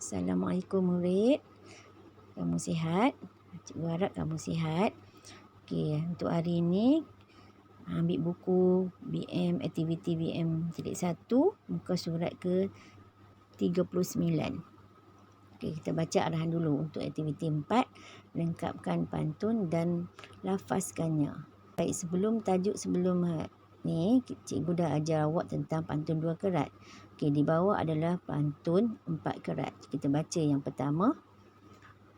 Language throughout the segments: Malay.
Assalamualaikum murid. Kamu sihat? Cikgu harap kamu sihat. Okey, untuk hari ini ambil buku BM aktiviti BM jilid 1 muka surat ke 39. Okey, kita baca arahan dulu untuk aktiviti 4, lengkapkan pantun dan lafazkannya. Baik, sebelum ni cikgu dah ajar awak tentang pantun 2 kerat. Okey, di bawah adalah pantun 4 kerat. Kita baca yang pertama.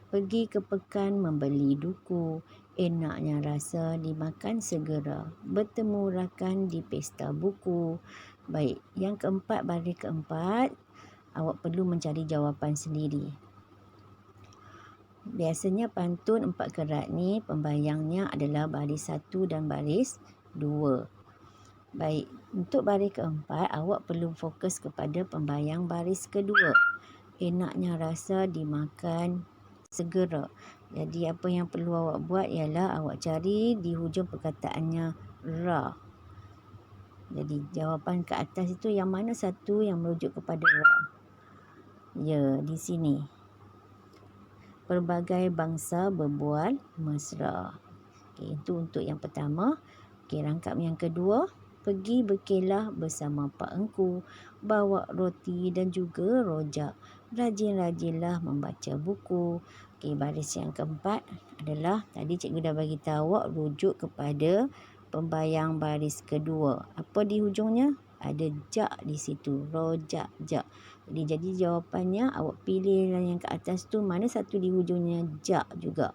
Pergi ke pekan membeli duku, enaknya rasa dimakan segera. Bertemu rakan di pesta buku. Baik, yang keempat, baris keempat, awak perlu mencari jawapan sendiri. Biasanya pantun 4 kerat ni pembayangnya adalah baris 1 dan baris 2. Baik, untuk baris keempat, awak perlu fokus kepada pembayang baris kedua. Enaknya rasa dimakan segera. Jadi apa yang perlu awak buat ialah awak cari di hujung perkataannya ra. Jadi jawapan ke atas itu yang mana satu yang merujuk kepada ra? Ya, di sini. Pelbagai bangsa berbual mesra. Okey, itu untuk yang pertama. Okey, rangkap yang kedua. Pergi berkelah bersama Pak Engku, bawa roti dan juga rojak. Rajin-rajinlah membaca buku. Okey, baris yang keempat adalah tadi cikgu dah bagi tahu awak rujuk kepada pembayang baris kedua. Apa di hujungnya? Ada jak di situ, rojak, jak. Jadi jawapannya awak pilih yang ke atas tu mana satu di hujungnya jak juga.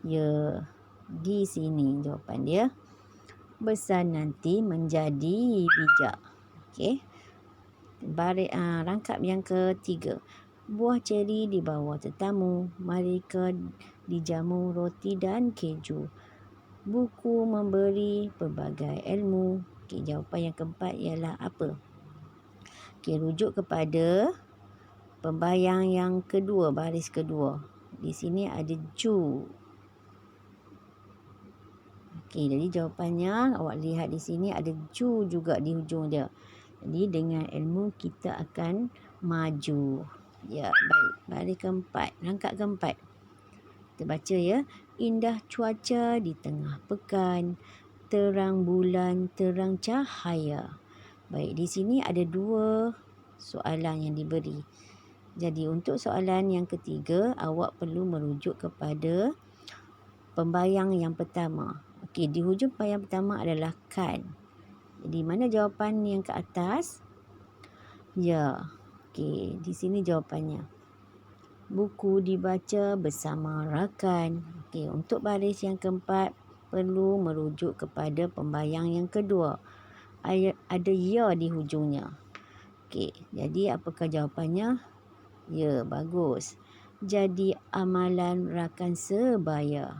Ya, di sini jawapan dia. Besar nanti menjadi bijak. Okey. Rangkap yang ketiga. Buah ceri dibawa tetamu, mereka dijamu roti dan keju. Buku memberi pelbagai ilmu. Okey, jawapan yang keempat ialah apa? Okey, rujuk kepada pembayang yang kedua, baris kedua. Di sini ada ju. Okey, jadi jawapannya awak lihat di sini ada ju juga di hujung dia. Jadi dengan ilmu kita akan maju. Ya, baik. Baris keempat, rangkap keempat. Kita baca ya. Indah cuaca di tengah pekan, terang bulan, terang cahaya. Baik, di sini ada 2 soalan yang diberi. Jadi untuk soalan yang ketiga, awak perlu merujuk kepada pembayang yang pertama. Okey, di hujung pembayang pertama adalah kan. Jadi mana jawapan yang ke atas? Ya. Okey, di sini jawapannya. Buku dibaca bersama rakan. Okey, untuk baris yang keempat perlu merujuk kepada pembayang yang kedua. Ada ya di hujungnya. Okey, jadi apakah jawapannya? Ya, bagus. Jadi amalan rakan sebaya.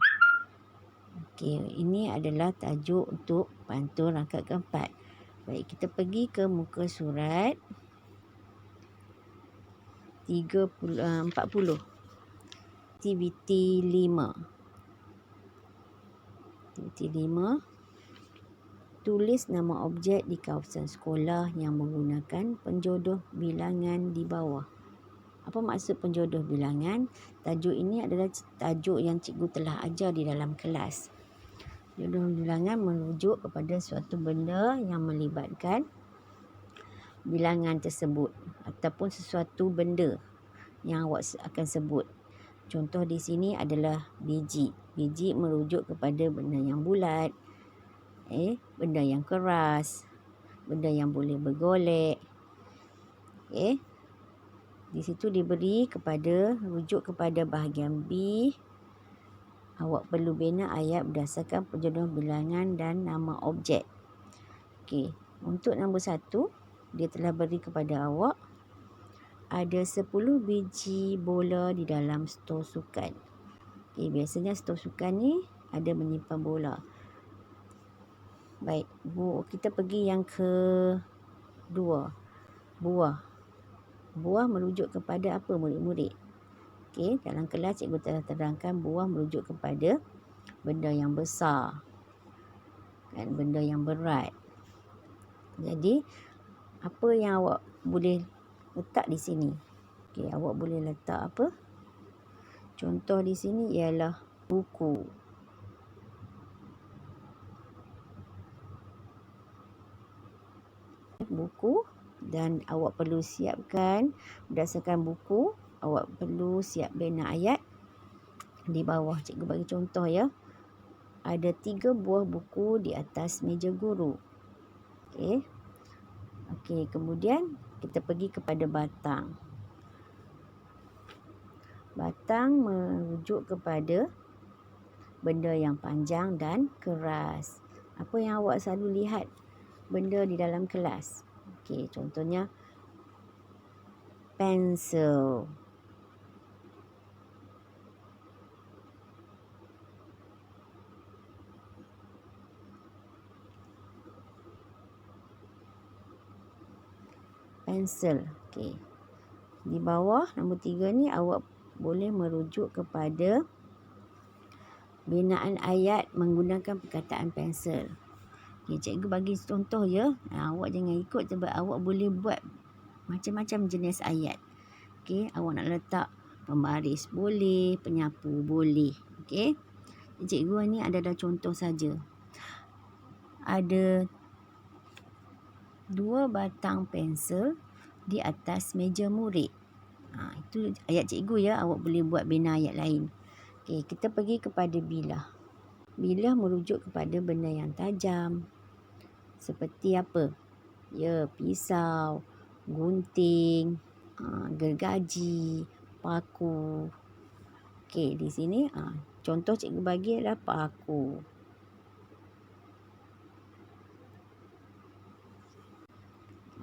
Okey, ini adalah tajuk untuk pantun rangkap keempat. Baik, kita pergi ke muka surat 40. Aktiviti 5. Aktiviti 5. Tulis nama objek di kawasan sekolah yang menggunakan penjodoh bilangan di bawah. Apa maksud penjodoh bilangan? Tajuk ini adalah tajuk yang cikgu telah ajar di dalam kelas. Penjodoh bilangan merujuk kepada suatu benda yang melibatkan bilangan tersebut ataupun sesuatu benda yang awak akan sebut. Contoh di sini adalah biji. Biji merujuk kepada benda yang bulat, benda yang keras, benda yang boleh bergolek. Di situ diberi kepada rujuk kepada bahagian B. Awak perlu bina ayat berdasarkan penjodoh bilangan dan nama objek. Okey, untuk nombor 1, dia telah beri kepada awak ada 10 biji bola di dalam stor sukan. Okey, biasanya stor sukan ni ada menyimpan bola. Baik, kita pergi yang kedua. Buah. Buah merujuk kepada apa murid-murid? Okey, dalam kelas cikgu telah terangkan buah merujuk kepada benda yang besar dan benda yang berat. Jadi, apa yang awak boleh letak di sini? Okey, awak boleh letak apa? Contoh di sini ialah buku. Buku, dan awak perlu siapkan berdasarkan buku, awak perlu siap bina ayat. Di bawah cikgu bagi contoh ya. Ada 3 buah buku di atas meja guru. Okey. Okey, kemudian kita pergi kepada batang. Batang merujuk kepada benda yang panjang dan keras. Apa yang awak selalu lihat benda di dalam kelas? Okey, contohnya pensel. Pensel. Okey. Di bawah nombor 3 ni awak boleh merujuk kepada binaan ayat menggunakan perkataan pensel. Okay, cikgu bagi contoh ya. Awak jangan ikut sebab awak boleh buat macam-macam jenis ayat. Okay, awak nak letak pembaris boleh, penyapu boleh. Okay, cikgu ni ada contoh saja. Ada 2 batang pensel di atas meja murid. Itu ayat cikgu ya. Awak boleh buat bina ayat lain. Okay, kita pergi kepada bilah. Bilah merujuk kepada benda yang tajam. Seperti apa? Ya, pisau, gunting, gergaji, paku. Okey, di sini contoh cikgu bagi adalah paku.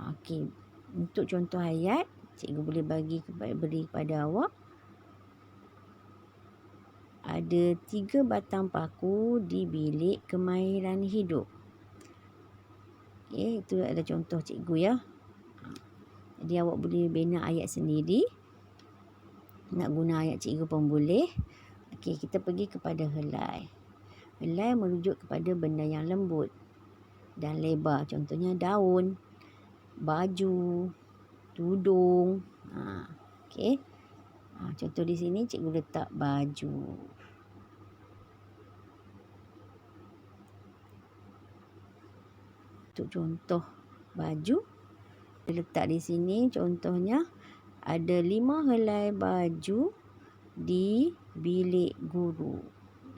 Okey, untuk contoh ayat, cikgu boleh beri kepada awak. Ada 3 batang paku di bilik kemahiran hidup. Okey, itu adalah contoh cikgu ya. Jadi awak boleh bina ayat sendiri. Nak guna ayat cikgu pun boleh. Okey, kita pergi kepada helai. Helai merujuk kepada benda yang lembut dan lebar. Contohnya daun, baju, tudung. Okey. Contoh di sini cikgu letak baju. Untuk contoh baju, letak di sini contohnya ada 5 helai baju di bilik guru.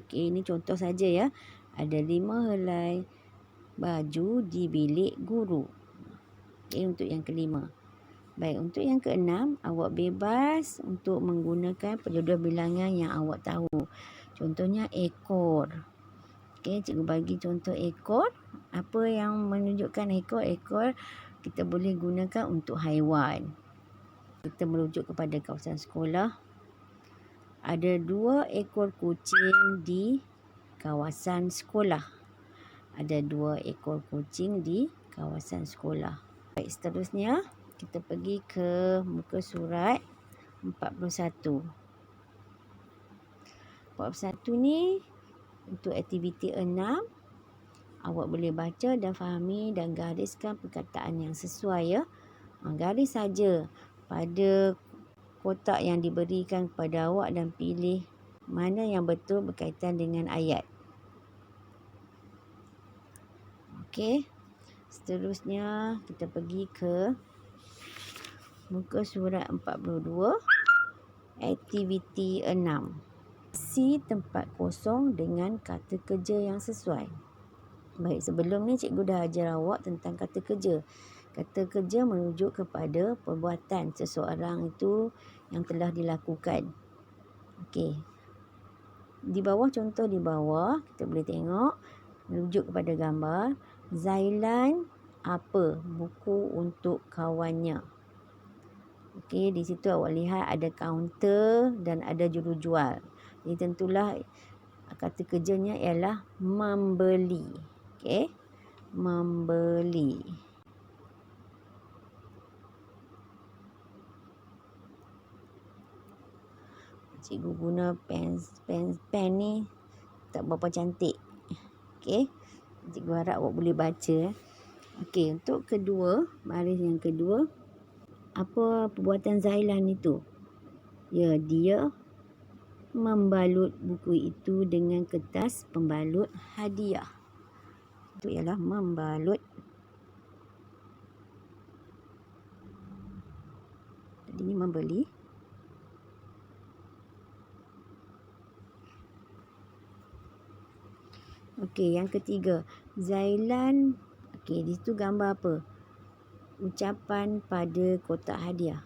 Okey, ini contoh saja ya. Ada 5 helai baju di bilik guru. Okey, untuk yang kelima. Baik, untuk yang keenam, awak bebas untuk menggunakan penjodoh bilangan yang awak tahu. Contohnya ekor. Okey, cikgu bagi contoh ekor. Apa yang menunjukkan ekor? Ekor kita boleh gunakan untuk haiwan. Kita merujuk kepada kawasan sekolah. Ada 2 ekor kucing di kawasan sekolah. Ada 2 ekor kucing di kawasan sekolah. Baik, seterusnya kita pergi ke muka surat 41. 41 ni untuk aktiviti 6. Awak boleh baca dan fahami dan gariskan perkataan yang sesuai ya. Garis saja pada kotak yang diberikan kepada awak dan pilih mana yang betul berkaitan dengan ayat. Okey. Seterusnya kita pergi ke muka surat 42. Aktiviti 6. Isi tempat kosong dengan kata kerja yang sesuai. Baik, sebelum ni cikgu dah ajar awak tentang kata kerja. Kata kerja merujuk kepada perbuatan seseorang itu yang telah dilakukan. Okey. Di bawah, contoh di bawah, kita boleh tengok merujuk kepada gambar. Zailan apa buku untuk kawannya. Okey, di situ awak lihat ada kaunter dan ada jurujual. Jadi tentulah kata kerjanya ialah membeli. Okey, membeli. Cikgu guna pen ni tak berapa cantik. Okey, cikgu harap awak boleh baca. Okey, untuk kedua, baris yang kedua, Apa perbuatan Zailan itu? Ya, dia membalut buku itu dengan kertas pembalut hadiah. Itu ialah membalut. Tadi ni membeli. Okey, yang ketiga. Zailan. Okey, di situ gambar apa? Ucapan pada kotak hadiah.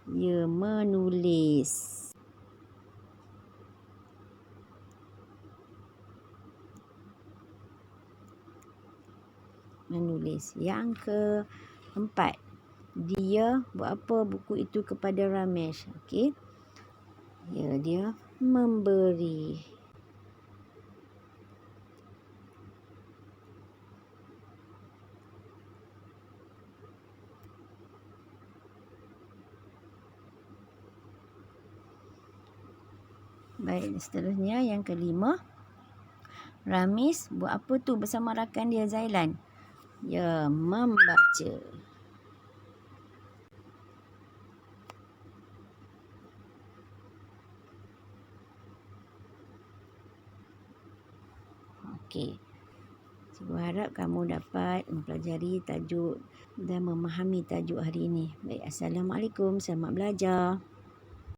Ya, menulis. Menulis. Yang keempat. Dia buat apa buku itu kepada Ramesh? Okey. Ya, dia memberi. Baik, seterusnya yang kelima. Ramesh buat apa tu bersama rakan dia Zailan? Ya, membaca. Okey. Cikgu harap kamu dapat mempelajari tajuk dan memahami tajuk hari ini. Baik, Assalamualaikum. Selamat belajar.